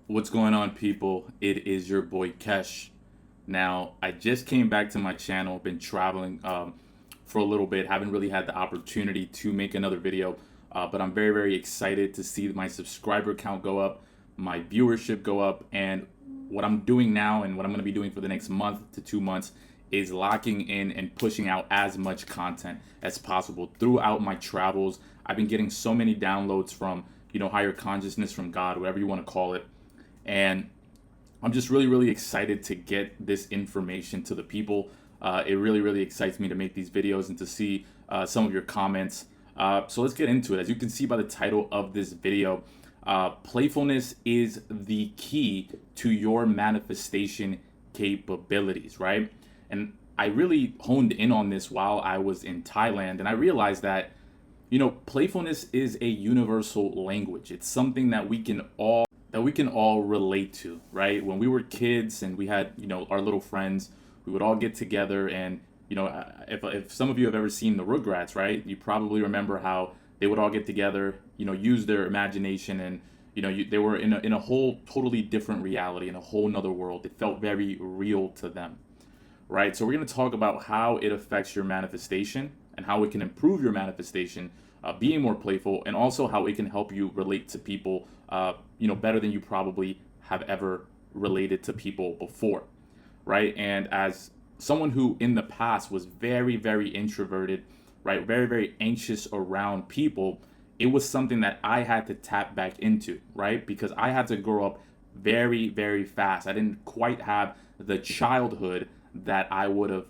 What's going on, people? It is your boy Kesh. Now, I just came back to my channel, been traveling for a little bit, haven't really had the opportunity to make another video, but I'm very, very excited to see my subscriber count go up, my viewership go up, and what I'm doing now and what I'm going to be doing for the next month to 2 months is locking in and pushing out as much content as possible throughout my travels. I've been getting so many downloads from, higher consciousness, from God, whatever you want to call it. And I'm just really, really excited to get this information to the people. It really, really excites me to make these videos and to see some of your comments. So let's get into it. As you can see by the title of this video, playfulness is the key to your manifestation capabilities, right? And I really honed in on this while I was in Thailand, and I realized that, playfulness is a universal language. It's something that we can all relate to, right? When we were kids and we had, our little friends, we would all get together and, if some of you have ever seen the Rugrats, right? You probably remember how they would all get together, use their imagination and, they were in a whole totally different reality, in a whole nother world. It felt very real to them, right? So we're going to talk about how it affects your manifestation and how it can improve your manifestation, being more playful, and also how it can help you relate to people, better than you probably have ever related to people before, right? And as someone who in the past was very, very introverted, right, very, very anxious around people, it was something that I had to tap back into, right? Because I had to grow up very, very fast. I didn't quite have the childhood that I would have,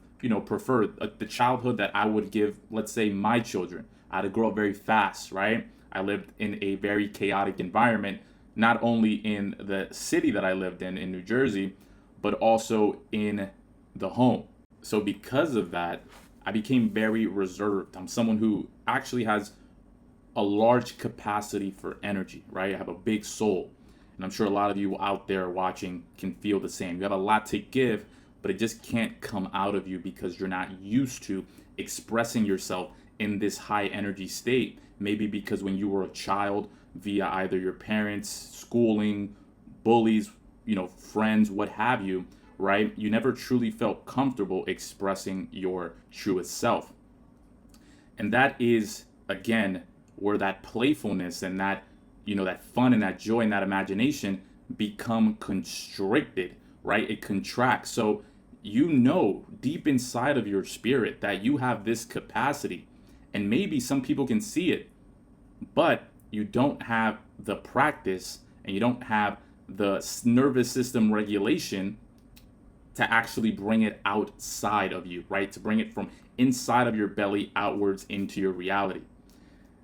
preferred, the childhood that I would give, let's say, my children. I had to grow up very fast, right? I lived in a very chaotic environment, not only in the city that I lived in New Jersey, but also in the home. So because of that, I became very reserved. I'm someone who actually has a large capacity for energy, right? I have a big soul. And I'm sure a lot of you out there watching can feel the same. You have a lot to give, but it just can't come out of you because you're not used to expressing yourself in this high energy state. Maybe because when you were a child, via either your parents, schooling, bullies, friends, what have you, right? You never truly felt comfortable expressing your truest self. And that is, again, where that playfulness and that fun and that joy and that imagination become constricted, right? It contracts. So deep inside of your spirit that you have this capacity, and maybe some people can see it, but you don't have the practice and you don't have the nervous system regulation to actually bring it outside of you, right? To bring it from inside of your belly outwards into your reality.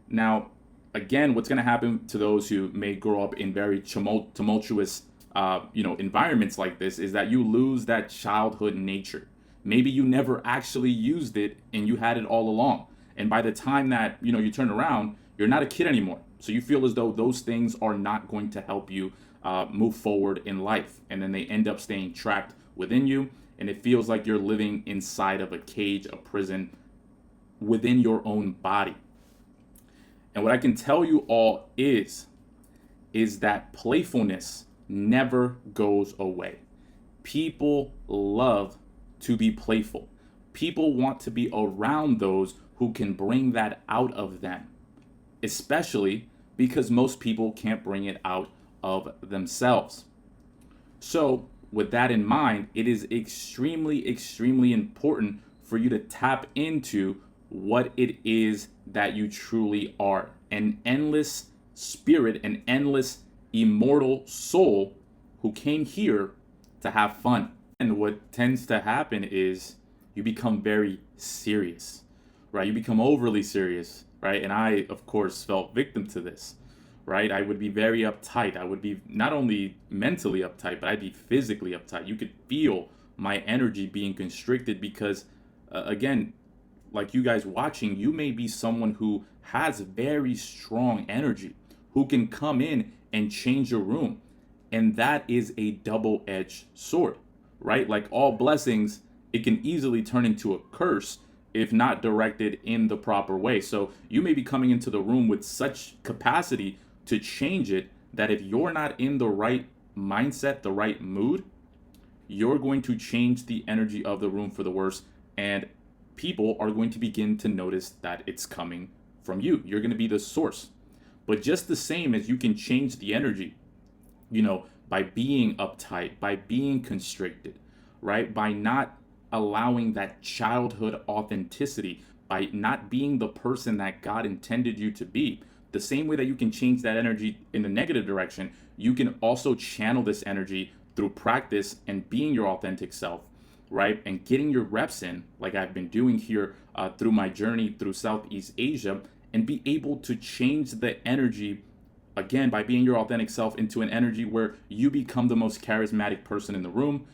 Now, again, what's going to happen to those who may grow up in very tumultuous, environments like this is that you lose that childhood nature. Maybe you never actually used it and you had it all along. And by the time that, you turn around, you're not a kid anymore. So you feel as though those things are not going to help you move forward in life. And then they end up staying trapped within you. And it feels like you're living inside of a cage, a prison within your own body. And what I can tell you all is that playfulness never goes away. People love to be playful. People want to be around those who can bring that out of them, especially because most people can't bring it out of themselves. So, with that in mind, it is extremely, extremely important for you to tap into what it is that you truly are: an endless spirit, an endless immortal soul who came here to have fun. And what tends to happen is you become very serious, right? You become overly serious, right? And I, of course, felt victim to this, right? I would be very uptight. I would be not only mentally uptight, but I'd be physically uptight. You could feel my energy being constricted because, again, like you guys watching, you may be someone who has very strong energy, who can come in and change your room. And that is a double-edged sword, right? Like all blessings, it can easily turn into a curse if not directed in the proper way. So you may be coming into the room with such capacity to change it that if you're not in the right mindset, the right mood, you're going to change the energy of the room for the worse. And people are going to begin to notice that it's coming from you. You're going to be the source. But just the same as you can change the energy, by being uptight, by being constricted, right? By not allowing that childhood authenticity, by not being the person that God intended you to be. The same way that you can change that energy in the negative direction, you can also channel this energy through practice and being your authentic self, right? And getting your reps in, like I've been doing here through my journey through Southeast Asia, and be able to change the energy again by being your authentic self into an energy where you become the most charismatic person in the room.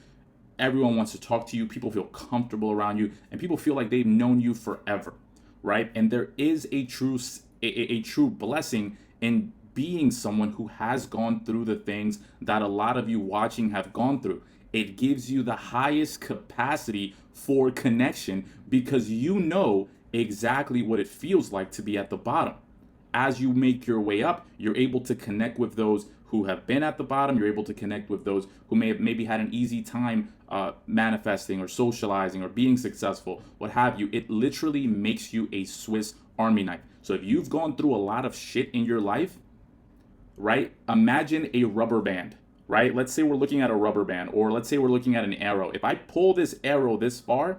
Everyone wants to talk to you. People feel comfortable around you, and people feel like they've known you forever, right? And there is a true blessing in being someone who has gone through the things that a lot of you watching have gone through. It gives you the highest capacity for connection because you know exactly what it feels like to be at the bottom. As you make your way up, you're able to connect with those who have been at the bottom. You're able to connect with those who may have maybe had an easy time manifesting or socializing or being successful, what have you. It literally makes you a Swiss Army knife. So if you've gone through a lot of shit in your life, right? Imagine a rubber band, right? Let's say we're looking at a rubber band, or let's say we're looking at an arrow. If I pull this arrow this far,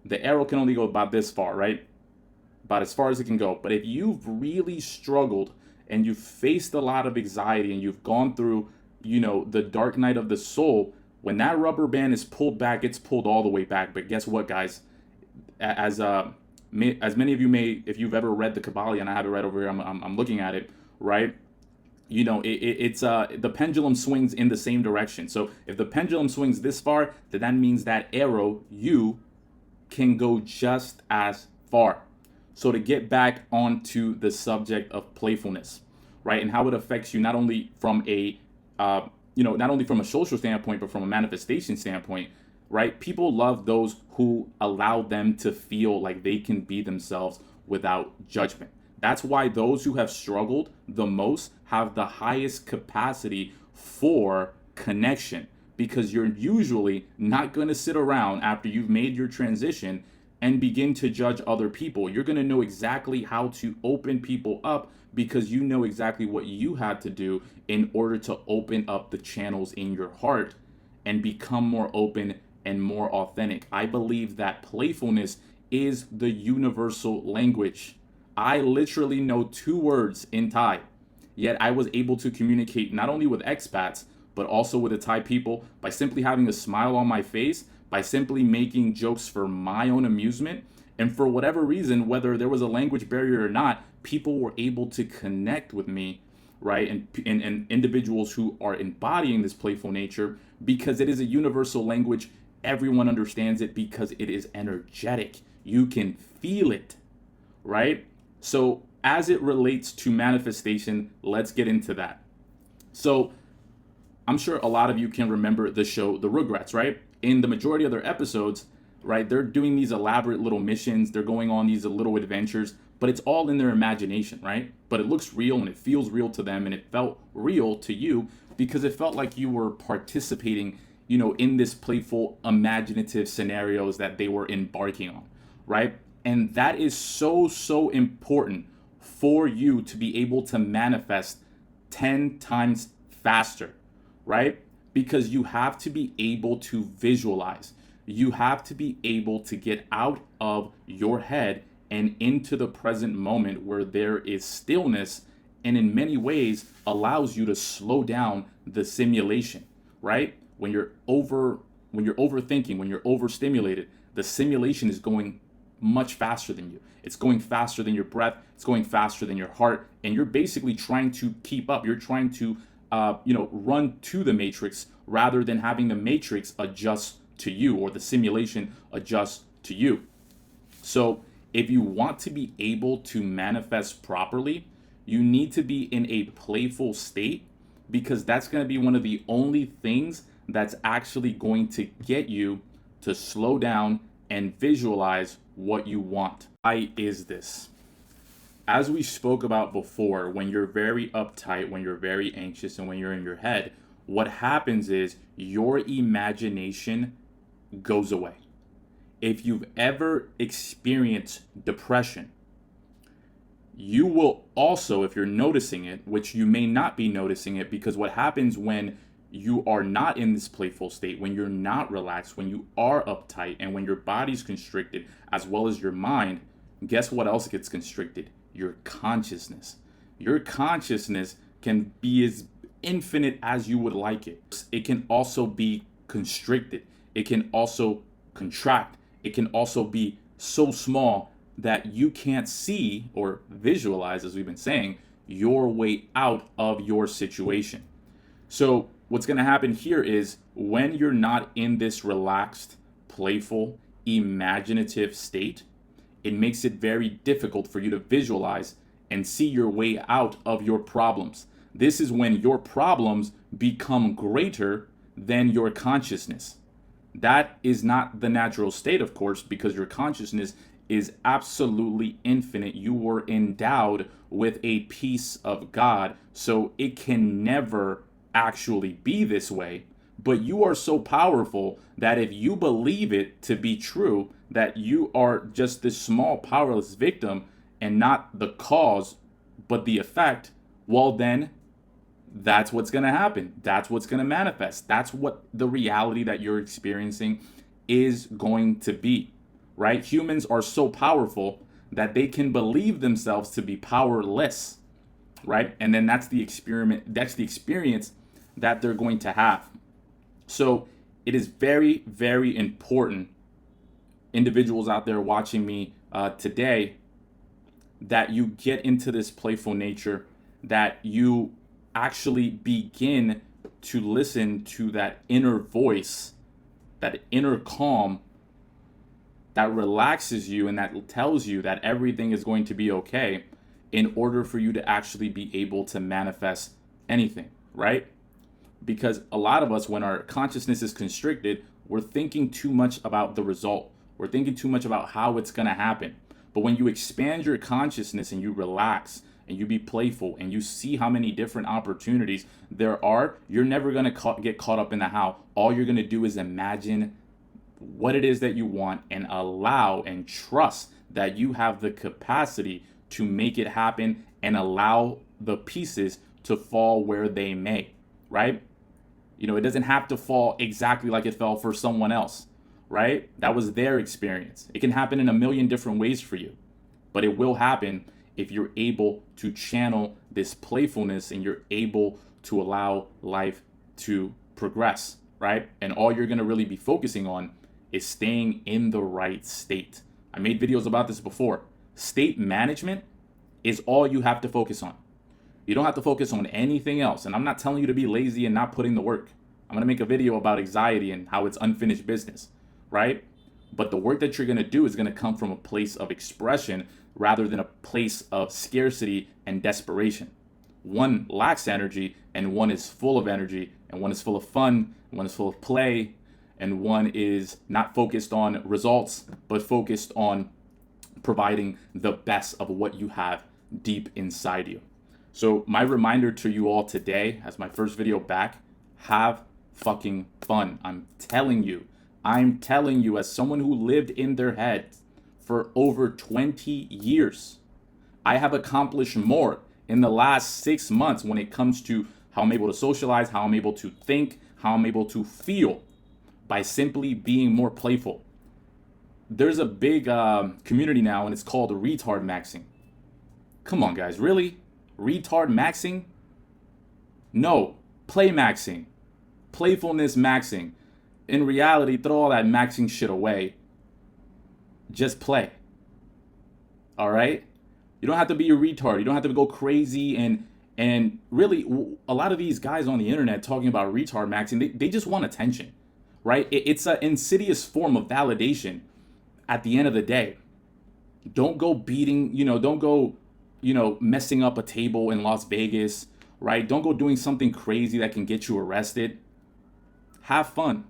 the arrow can only go about this far, right? About as far as it can go. But if you've really struggled and you've faced a lot of anxiety and you've gone through, the dark night of the soul, when that rubber band is pulled back, it's pulled all the way back. But guess what, guys? As many of you may, if you've ever read the Kabbalah, and I have it right over here, I'm looking at it, right? It's the pendulum swings in the same direction. So if the pendulum swings this far, then that means that arrow, you can go just as far. So to get back onto the subject of playfulness, right, and how it affects you not only from a not only from a social standpoint, but from a manifestation standpoint, right? People love those who allow them to feel like they can be themselves without judgment. That's why those who have struggled the most have the highest capacity for connection, because you're usually not going to sit around after you've made your transition and begin to judge other people. You're going to know exactly how to open people up because you know exactly what you had to do in order to open up the channels in your heart and become more open and more authentic. I believe that playfulness is the universal language. I literally know 2 words in Thai, yet I was able to communicate not only with expats, but also with the Thai people by simply having a smile on my face, by simply making jokes for my own amusement. And for whatever reason, whether there was a language barrier or not, people were able to connect with me, right? And individuals who are embodying this playful nature, because it is a universal language. Everyone understands it because it is energetic. You can feel it, right? So as it relates to manifestation, let's get into that. So I'm sure a lot of you can remember the show The Rugrats, right? In the majority of their episodes, right, they're doing these elaborate little missions. They're going on these little adventures, but it's all in their imagination, right? But it looks real and it feels real to them, and it felt real to you because it felt like you were participating, in this playful, imaginative scenarios that they were embarking on, right? And that is so, so important for you to be able to manifest 10 times faster, right? Because you have to be able to visualize. You have to be able to get out of your head and into the present moment where there is stillness, and in many ways allows you to slow down the simulation, right? When you're overthinking, when you're overstimulated, the simulation is going much faster than you. It's going faster than your breath. It's going faster than your heart. And you're basically trying to keep up. You're trying to, run to the matrix rather than having the matrix adjust to you, or the simulation adjust to you. So if you want to be able to manifest properly, you need to be in a playful state, because that's going to be one of the only things that's actually going to get you to slow down and visualize what you want. Why is this? As we spoke about before, when you're very uptight, when you're very anxious, and when you're in your head, what happens is your imagination goes away. If you've ever experienced depression, you will also, if you're noticing it, which you may not be noticing it, because what happens when you are not in this playful state, when you're not relaxed, when you are uptight, and when your body's constricted, as well as your mind, guess what else gets constricted? Your consciousness. Your consciousness can be as infinite as you would like it. It can also be constricted. It can also contract. It can also be so small that you can't see or visualize, as we've been saying, your way out of your situation. So what's going to happen here is when you're not in this relaxed, playful, imaginative state, it makes it very difficult for you to visualize and see your way out of your problems. This is when your problems become greater than your consciousness. That is not the natural state, of course, because your consciousness is absolutely infinite. You were endowed with a piece of God, so it can never actually be this way. But you are so powerful that if you believe it to be true, that you are just this small, powerless victim and not the cause, but the effect, well, then that's what's going to happen. That's what's going to manifest. That's what the reality that you're experiencing is going to be, right? Humans are so powerful that they can believe themselves to be powerless, right? And then that's the experience that they're going to have. So it is very, very important, individuals out there watching me today, that you get into this playful nature, that you actually begin to listen to that inner voice, that inner calm that relaxes you and that tells you that everything is going to be okay, in order for you to actually be able to manifest anything, right? Because a lot of us, when our consciousness is constricted, we're thinking too much about the result. We're thinking too much about how it's going to happen. But when you expand your consciousness and you relax and you be playful and you see how many different opportunities there are, you're never going to get caught up in the how. All you're going to do is imagine what it is that you want and allow and trust that you have the capacity to make it happen and allow the pieces to fall where they may, right? You know, it doesn't have to fall exactly like it fell for someone else, right? That was their experience. It can happen in a million different ways for you, but it will happen if you're able to channel this playfulness and you're able to allow life to progress, right? And all you're going to really be focusing on is staying in the right state. I made videos about this before. State management is all you have to focus on. You don't have to focus on anything else. And I'm not telling you to be lazy and not put in the work. I'm going to make a video about anxiety and how it's unfinished business, right? But the work that you're going to do is going to come from a place of expression rather than a place of scarcity and desperation. One lacks energy and one is full of energy, and one is full of fun, and one is full of play, and one is not focused on results, but focused on providing the best of what you have deep inside you. So my reminder to you all today, as my first video back, have fucking fun. I'm telling you, as someone who lived in their head for over 20 years, I have accomplished more in the last 6 months when it comes to how I'm able to socialize, how I'm able to think, how I'm able to feel by simply being more playful. There's a big community now, and it's called retard maxing. Come on, guys, really? Retard maxing? No, play maxing. Playfulness maxxing. In reality, throw all that maxing shit away. Just play. All right? You don't have to be a retard. You don't have to go crazy and really, a lot of these guys on the internet talking about retard maxing, they just want attention, right? It's an insidious form of validation at the end of the day. Don't go messing up a table in Las Vegas, right? Don't go doing something crazy that can get you arrested. Have fun,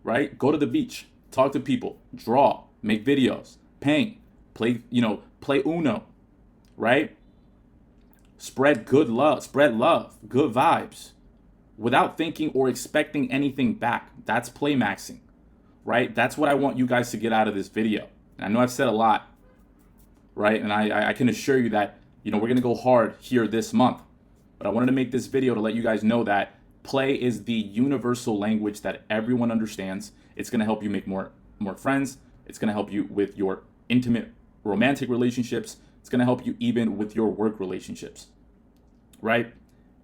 right? Go to the beach, talk to people, draw, make videos, paint, play Uno, right? Spread love, good vibes, without thinking or expecting anything back. That's play maxing, right? That's what I want you guys to get out of this video. And I know I've said a lot, right? And I can assure you that, we're going to go hard here this month. But I wanted to make this video to let you guys know that play is the universal language that everyone understands. It's going to help you make more friends. It's going to help you with your intimate romantic relationships. It's going to help you even with your work relationships, right?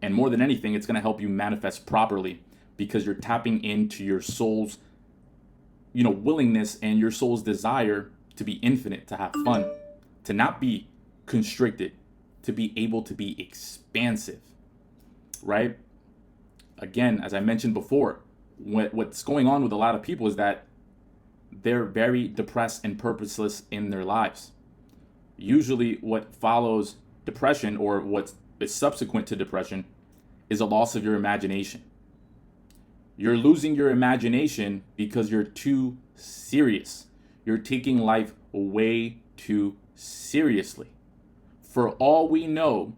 And more than anything, it's going to help you manifest properly because you're tapping into your soul's, willingness and your soul's desire to be infinite, to have fun, to not be constricted, to be able to be expansive, right? Again, as I mentioned before, what's going on with a lot of people is that they're very depressed and purposeless in their lives. Usually what follows depression, or what is subsequent to depression, is a loss of your imagination. You're losing your imagination because you're too serious. You're taking life way too seriously. For all we know,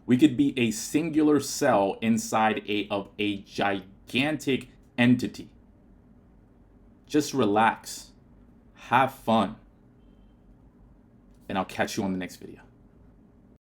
we could be a singular cell inside of a gigantic entity. Just relax, have fun, and I'll catch you on the next video.